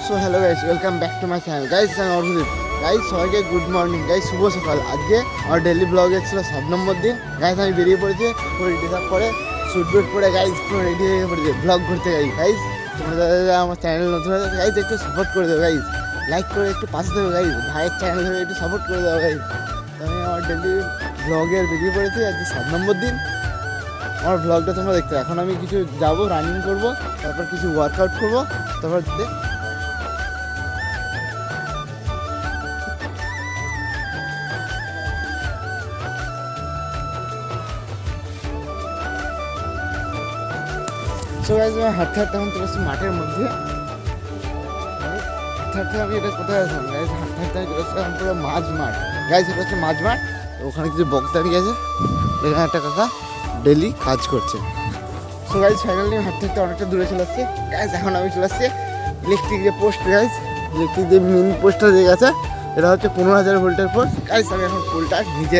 So hello guys, welcome back to my channel guys. আমি Arjun guys, সবাইকে good morning guys, শুভ সকাল। আজকে আমার ডেলি ব্লগে ছিল 7 নম্বর দিন গাইস। আমি বেরিয়ে পড়েছি পুরো ডিসার্ভ করে স্যুট বুট পরে গাইস, পুরো রেডি হয়ে পড়েছি ব্লগ করতে গাইস। তোমরা আমার চ্যানেল নতুন হয়ে গাইস একটু সাপোর্ট করে দেবো গাইস, লাইক করে একটু পাশে দেবো গাইস, ভাইয়ের চ্যানেল ধরে একটু সাপোর্ট করে দেবো গাইস। আমি আমার ডেলি ব্লগের বেরিয়ে পড়েছি, আজকে 7 নম্বর দিন। আমার ব্লগটা তোমরা দেখতে, এখন আমি কিছু যাবো, রানিং করবো, তারপর কিছু ওয়ার্কআউট করবো, তারপর সো গাইস আমি হাঁটতে হাঁটতে এখন চলে এসেছি মাঠের মধ্যে। হাঁটতে আমি এটা কোথায় আসলাম গাইস, হাঁটতে হাঁটতে আমি চলে এসেছিলাম পুরো মাঝ মাঠ গাইস। এটা হচ্ছে মাঝ মাঠ, ওখানে কিছু বক্তারি আছে, এখানে একটা কাকা ডেলি কাজ করছে। সো গাইস ফাইনালি হাঁটতে হাঁটতে অনেকটা দূরে চলে আসছে গাইস। এখন আমি চলে আসছি ইলেকট্রিক যে পোস্ট গাইস, ইলেকট্রিক যে মেন পোস্টটা যে গেছে, এটা হচ্ছে 15,000 ভোল্টের পোস্ট গাইস। আমি এখন পোলটা নিজে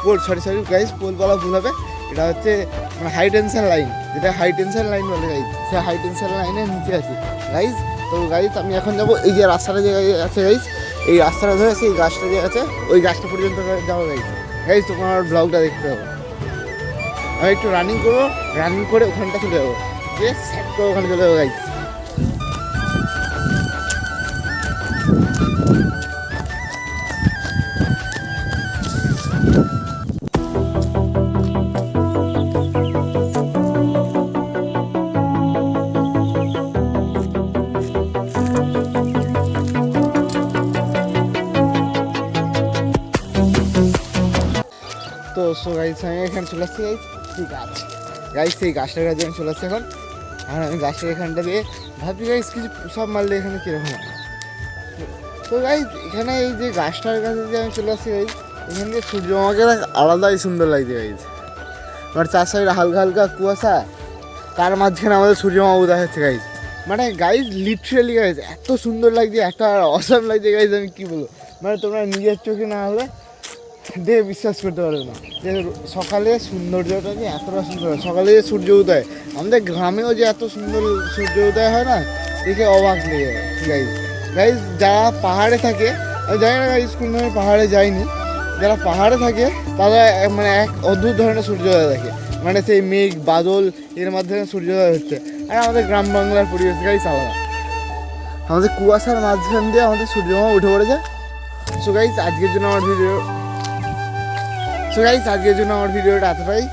পোল সরি গাইস, পোল বলা ভুল হবে, এটা হচ্ছে মানে হাই টেনশন লাইন, যেটা হাই টেনশন লাইন বলে গাইস, সে হাই টেনশন লাইনের নিচে আছি গাইস। তো গাইস আমি এখন যাবো এই যে রাস্তাটা যে আছে গাইস, এই রাস্তাটা ধরে সেই গাছটা যে আছে ওই গাছটা পর্যন্ত যাবো গাইস। গাইস তোমার আমার ব্লগটা দেখতে হবে। আমি একটু রানিং করবো, রানিং করে ওখানটা চলে যাবো, যে সেট করে ওখানে চলে যাবো গাইস। তো সো গাইস আমি এখানে চলে আসছি গাইস, সেই গাছ গাইস, সেই গাছটার কাছে আমি চলে আসছি এখন। আর আমি গাছের এখানটা দিয়ে ভাবছি গাইস কিছু সব মারলে এখানে কীরকম হয়। তো গাইস এখানে এই যে গাছটার কাছে যে আমি চলে আসছি গাইস, এখান থেকে সূর্য আমাকে আলাদাই সুন্দর লাগছে গাইস। আমার 4 সাইডে হালকা হালকা কুয়াশা, তার মাঝখানে আমাদের সূর্যমামা উদয় হচ্ছে গাইস। মানে গাইস লিটারেলি গাইস এত সুন্দর লাগছে, এত অসাম লাগছে গাইস, আমি কী বলবো, মানে তোমরা নিজের চোখে না হলে দিয়ে বিশ্বাস করতে পারবে না যে সকালে সৌন্দর্যটা যে এতটা সুন্দর হয়। সকালে যে সূর্য উদয়, আমাদের গ্রামেও যে এত সুন্দর সূর্য উদয় হয় না, দেখে অবাক লেগে গাইস। গাইস যারা পাহাড়ে থাকে, আমি জানি না গাইস কোন ধরনের পাহাড়ে যাইনি, যারা পাহাড়ে থাকে তারা মানে এক অদ্ভুত ধরনের সূর্যোদয় দেখে, মানে সেই মেঘ বাদল এর মাধ্যমে সূর্যোদয় হচ্ছে। আর আমাদের গ্রাম বাংলার পরিবেশ গাইস আলাদা, আমাদের কুয়াশার মাঝখান দিয়ে আমাদের সূর্যমামা উঠে পড়েছে। সো গাইস আজকের জন্য আমার ভিডিওটা এতটাই।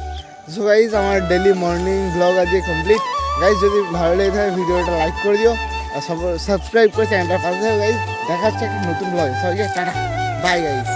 সো গাইস আমার ডেলি মর্নিং ব্লগ আজকে কমপ্লিট গাইস। যদি ভালো লেগে থাকে ভিডিওটা লাইক করে দিও, আর সাবস্ক্রাইব করে চ্যানেলটা পাশে গাইস। দেখা হচ্ছে একটা নতুন ব্লগে, সবাইকে টাটা বাই গাইস।